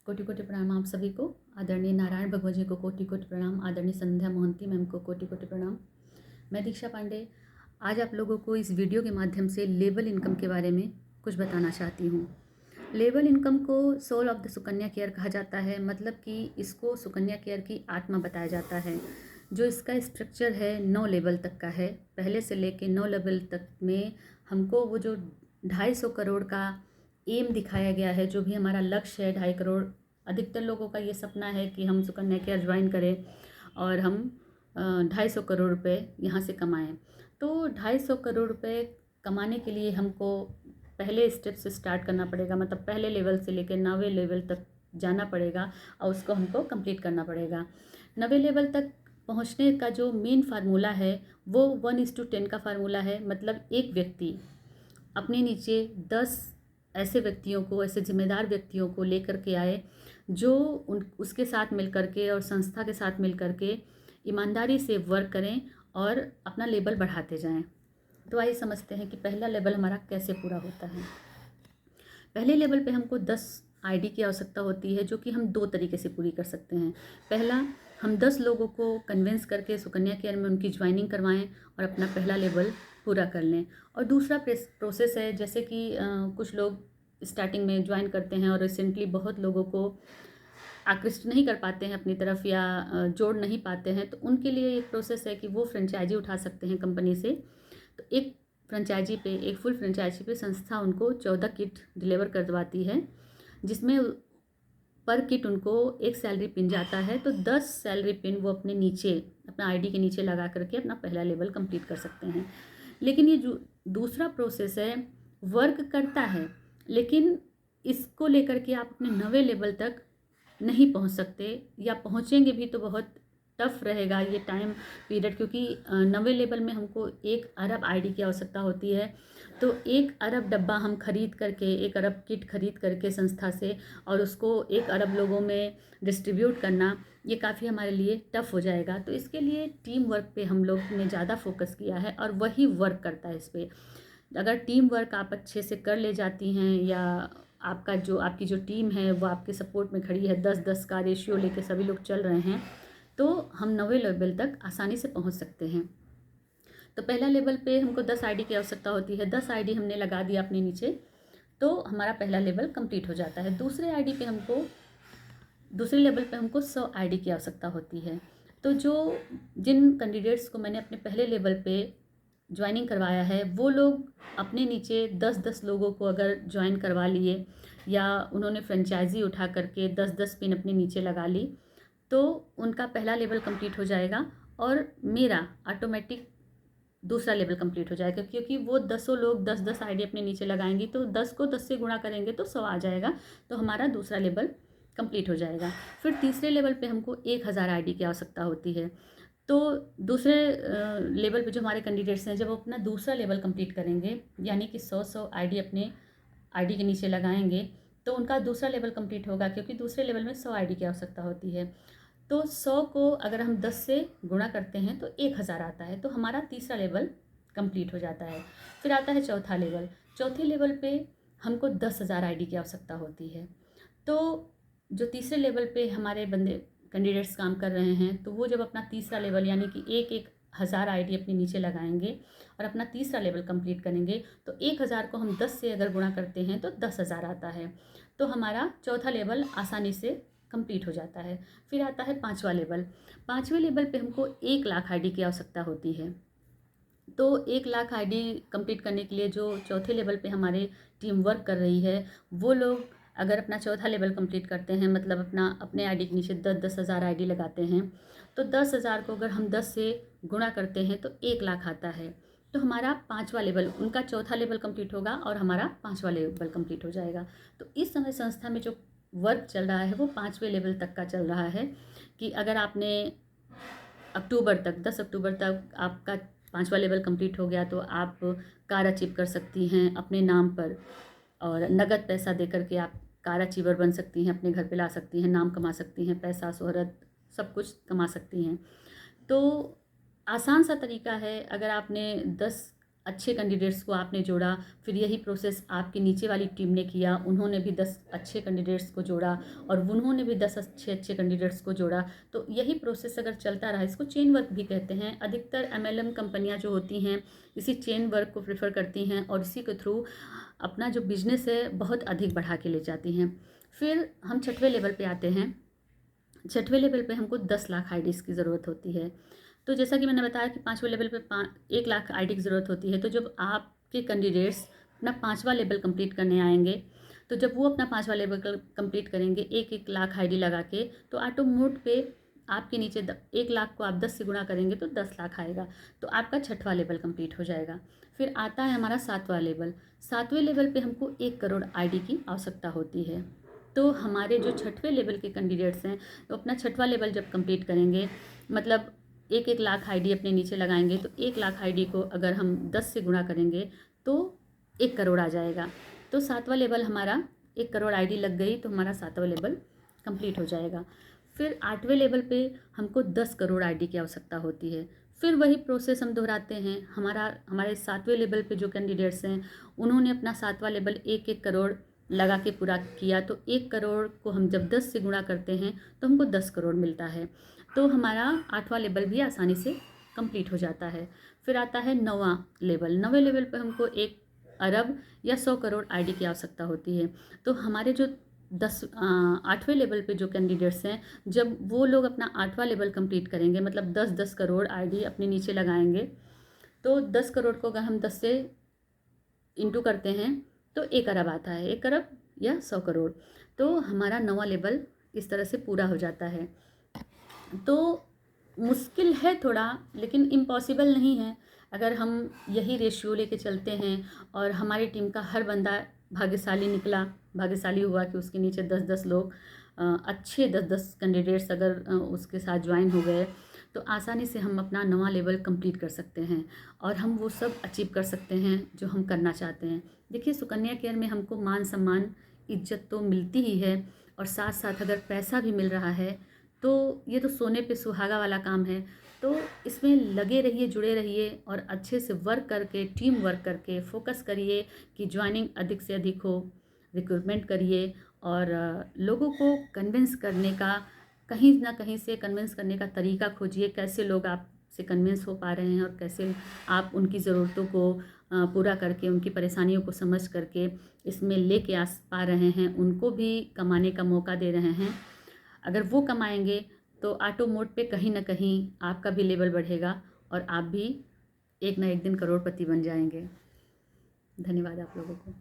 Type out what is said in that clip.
कोटि कोटि प्रणाम आप सभी को। आदरणीय नारायण भगवत जी को कोटि कोटि प्रणाम। आदरणीय संध्या मोहंती मैम को कोटि कोटि प्रणाम। मैं दीक्षा पांडे आज आप लोगों को इस वीडियो के माध्यम से लेबल इनकम के बारे में कुछ बताना चाहती हूँ। लेबल इनकम को soul of the Sukanya care कहा जाता है, मतलब कि इसको सुकन्या केयर की आत्मा बताया जाता है। जो इसका स्ट्रक्चर है 9 लेवल तक का है। पहले से लेके 9 लेवल तक में हमको वो जो 250 करोड़ का एम दिखाया गया है, जो भी हमारा लक्ष्य है 2.5 करोड़। अधिकतर लोगों का ये सपना है कि हम सुकन्या केयर ज्वाइन करें और हम 250 करोड़ रुपए यहाँ से कमाएं। तो 250 करोड़ रुपए कमाने के लिए हमको पहले स्टेप से स्टार्ट करना पड़ेगा, मतलब पहले लेवल से लेकर 9वें लेवल तक जाना पड़ेगा और उसको हमको कंप्लीट करना पड़ेगा। 9वें लेवल तक पहुँचने का जो मेन फार्मूला है वो 1:10 का फार्मूला है। मतलब एक व्यक्ति अपने नीचे 10 ऐसे व्यक्तियों को, ऐसे जिम्मेदार व्यक्तियों को लेकर के आए जो उसके साथ मिल करके और संस्था के साथ मिल करके ईमानदारी से वर्क करें और अपना लेवल बढ़ाते जाएं। तो आइए समझते हैं कि पहला लेवल हमारा कैसे पूरा होता है। पहले लेवल पे हमको 10 आईडी की आवश्यकता होती है, जो कि हम 2 तरीके से पूरी कर सकते हैं। पहला, हम 10 लोगों को कन्विंस करके सुकन्या केयर में उनकी ज्वाइनिंग करवाएं और अपना पहला लेवल पूरा कर लें। और दूसरा प्रोसेस है, जैसे कि कुछ लोग स्टार्टिंग में ज्वाइन करते हैं और रिसेंटली बहुत लोगों को आकृष्ट नहीं कर पाते हैं अपनी तरफ या जोड़ नहीं पाते हैं, तो उनके लिए एक प्रोसेस है कि वो फ्रेंचाइजी उठा सकते हैं कंपनी से। तो एक फुल फ्रेंचाइजी पे संस्था उनको 14 किट डिलीवर करवाती है, जिसमें पर किट उनको एक सैलरी पिन जाता है। तो 10 सैलरी पिन वो अपने नीचे, अपना आईडी के नीचे लगा करके अपना पहला लेवल कंप्लीट कर सकते हैं। लेकिन ये जो दूसरा प्रोसेस है वर्क करता है, लेकिन इसको लेकर के आप अपने 9वें लेवल तक नहीं पहुंच सकते, या पहुंचेंगे भी तो बहुत टफ रहेगा ये टाइम पीरियड, क्योंकि 9वें लेवल में हमको 1 अरब आईडी की आवश्यकता होती है। तो 1 अरब डब्बा हम खरीद करके, 1 अरब किट खरीद करके संस्था से, और उसको 1 अरब लोगों में डिस्ट्रीब्यूट करना, ये काफ़ी हमारे लिए टफ हो जाएगा। तो इसके लिए टीम वर्क पे हम लोग ने ज़्यादा फोकस किया है और वही वर्क करता है इस पर। अगर टीम वर्क आप अच्छे से कर ले जाती हैं, या आपकी जो टीम है वो आपके सपोर्ट में खड़ी है, 10-10 का रेशियो लेके सभी लोग चल रहे हैं, तो हम 9वें लेवल तक आसानी से पहुंच सकते हैं। तो पहला लेवल पे हमको 10 आईडी की आवश्यकता होती है। 10 आईडी हमने लगा दिया अपने नीचे, तो हमारा पहला लेवल कंप्लीट हो जाता है। दूसरे लेवल पे हमको 100 आईडी की आवश्यकता होती है। तो जिन कैंडिडेट्स को मैंने अपने पहले लेवल पे ज्वाइनिंग करवाया है, वो लोग अपने नीचे 10-10 लोगों को अगर ज्वाइन करवा लिए, या उन्होंने फ्रेंचाइजी उठा करके 10-10 पिन अपने नीचे लगा ली, तो उनका पहला लेवल कंप्लीट हो जाएगा और मेरा ऑटोमेटिक दूसरा लेवल कंप्लीट हो जाएगा, क्योंकि वो 10 लोग 10-10 आईडी अपने नीचे लगाएंगी, तो 10 को 10 से गुणा करेंगे तो 100 आ जाएगा। तो हमारा दूसरा लेवल कंप्लीट हो जाएगा। फिर तीसरे लेवल पे हमको 1000 आईडी की आवश्यकता होती है। तो दूसरे लेवल पे जो हमारे कैंडिडेट्स हैं, जब वो अपना दूसरा लेवल कंप्लीट करेंगे, यानी कि 100 आईडी अपने आईडी के नीचे लगाएंगे, तो उनका दूसरा लेवल कंप्लीट होगा, क्योंकि दूसरे लेवल में 100 आईडी की आवश्यकता होती है। तो 100 को अगर हम 10 से गुणा करते हैं तो 1000 आता है। तो हमारा तीसरा लेवल कंप्लीट हो जाता है। फिर आता है चौथा लेवल। चौथे लेवल पे हमको 10,000 आईडी की आवश्यकता होती है। तो जो तीसरे लेवल पे हमारे बंदे कैंडिडेट्स काम कर रहे हैं, तो वो जब अपना तीसरा लेवल यानी कि 1,000 आईडी अपने नीचे लगाएंगे और अपना तीसरा लेवल कंप्लीट करेंगे, तो 1000 को हम 10 से अगर गुणा करते हैं तो 10,000 आता है। तो हमारा चौथा लेवल आसानी से कंप्लीट हो जाता है। फिर आता है 5वां लेवल। 5वें लेवल पे हमको 1 लाख आईडी की आवश्यकता होती है। तो 1 लाख आईडी कंप्लीट करने के लिए जो चौथे लेवल पे हमारे टीम वर्क कर रही है, वो लोग अगर अपना चौथा लेवल कंप्लीट करते हैं, मतलब अपने आईडी के नीचे 10-10 हज़ार आईडी लगाते हैं, तो 10,000 को अगर हम 10 से गुणा करते हैं तो 1 लाख आता है। तो हमारा 5वां लेवल, उनका चौथा लेवल कंप्लीट होगा और हमारा 5वां लेवल कंप्लीट हो जाएगा। तो इस समय संस्था में जो वर्क चल रहा है वो 5वें लेवल तक का चल रहा है, कि अगर आपने 10 अक्टूबर तक आपका 5वां लेवल कंप्लीट हो गया, तो आप कार अचीव कर सकती हैं अपने नाम पर, और नगद पैसा दे करके आप कार अचीवर बन सकती हैं, अपने घर पे ला सकती हैं, नाम कमा सकती हैं, पैसा शोहरत सब कुछ कमा सकती हैं। तो आसान सा तरीका है। अगर आपने 10 अच्छे कैंडिडेट्स को आपने जोड़ा, फिर यही प्रोसेस आपके नीचे वाली टीम ने किया, उन्होंने भी 10 अच्छे कैंडिडेट्स को जोड़ा और उन्होंने भी 10 अच्छे अच्छे कैंडिडेट्स को जोड़ा। तो यही प्रोसेस अगर चलता रहा, इसको चेन वर्क भी कहते हैं। अधिकतर MLM कंपनियां जो होती हैं इसी चेन वर्क को प्रेफर करती हैं और इसी के थ्रू अपना जो बिजनेस है बहुत अधिक बढ़ा के ले जाती हैं। फिर हम छठवें लेवल पे आते हैं। छठवें लेवल पे हमको 10 लाख आईडीज़ की ज़रूरत होती है। तो जैसा कि मैंने बताया कि पाँचवें लेवल पे 1 लाख आईडी की ज़रूरत होती है। तो जब आपके कैंडिडेट्स अपना 5वां लेवल कंप्लीट करने आएंगे, तो जब वो अपना 5वां लेवल कंप्लीट करेंगे 1 लाख आईडी लगा के, तो ऑटो मोड पे आपके नीचे 1 लाख को आप 10 से गुणा करेंगे तो 10 लाख आएगा। तो आपका छठवां लेवल कंप्लीट हो जाएगा। फिर आता है हमारा 7वां लेवल। 7वें लेवल पे हमको 1 करोड़ आईडी की आवश्यकता होती है। तो हमारे जो छठवें लेवल के कैंडिडेट्स हैं तो अपना छठवां लेवल जब कंप्लीट करेंगे, मतलब 1 लाख आईडी अपने नीचे लगाएंगे, तो 1 लाख आईडी को अगर हम 10 से गुणा करेंगे तो 1 करोड़ आ जाएगा। तो 7वां लेवल हमारा 1 करोड़ आईडी लग गई तो हमारा 7वां लेवल कंप्लीट हो जाएगा। फिर 8वें लेवल पे हमको 10 करोड़ आईडी की आवश्यकता होती है। फिर वही प्रोसेस हम दोहराते हैं। हमारे 7वें लेवल पे जो कैंडिडेट्स हैं उन्होंने अपना 7वां लेवल 1 करोड़ लगा के पूरा किया, तो 1 करोड़ को हम जब 10 से गुणा करते हैं तो हमको 10 करोड़ मिलता है। तो हमारा 8वां लेवल भी आसानी से कंप्लीट हो जाता है। फिर आता है 9वां लेवल। 9वें लेवल पे हमको 1 अरब या 100 करोड़ आईडी की आवश्यकता होती है। तो हमारे जो 8वें लेवल पे जो कैंडिडेट्स हैं, जब वो लोग अपना 8वां लेवल कंप्लीट करेंगे, मतलब 10-10 करोड़ आईडी अपने नीचे लगाएंगे, तो 10 करोड़ को अगर हम 10 से इंटू करते हैं तो 1 अरब आता है। 1 अरब या 100 करोड़। तो हमारा 9वां लेवल इस तरह से पूरा हो जाता है। तो मुश्किल है थोड़ा, लेकिन इम्पॉसिबल नहीं है। अगर हम यही रेशियो लेके चलते हैं और हमारी टीम का हर बंदा भाग्यशाली हुआ कि उसके नीचे 10-10 लोग अच्छे 10-10 कैंडिडेट्स अगर उसके साथ ज्वाइन हो गए, तो आसानी से हम अपना 9वां लेवल कंप्लीट कर सकते हैं और हम वो सब अचीव कर सकते हैं जो हम करना चाहते हैं। देखिए, सुकन्या केयर में हमको मान सम्मान इज्जत तो मिलती ही है और साथ साथ अगर पैसा भी मिल रहा है तो ये तो सोने पे सुहागा वाला काम है। तो इसमें लगे रहिए, जुड़े रहिए और अच्छे से वर्क करके, टीम वर्क करके फोकस करिए कि ज्वाइनिंग अधिक से अधिक हो, रिक्रूटमेंट करिए और लोगों को कन्विंस करने का, कहीं ना कहीं से कन्विंस करने का तरीका खोजिए। कैसे लोग आपसे कन्विंस हो पा रहे हैं और कैसे आप उनकी ज़रूरतों को पूरा करके, उनकी परेशानियों को समझ करके इसमें लेके आ पा रहे हैं, उनको भी कमाने का मौका दे रहे हैं। अगर वो कमाएंगे तो ऑटो मोड पे कहीं ना कहीं आपका भी लेवल बढ़ेगा और आप भी एक ना एक दिन करोड़पति बन जाएंगे। धन्यवाद आप लोगों को।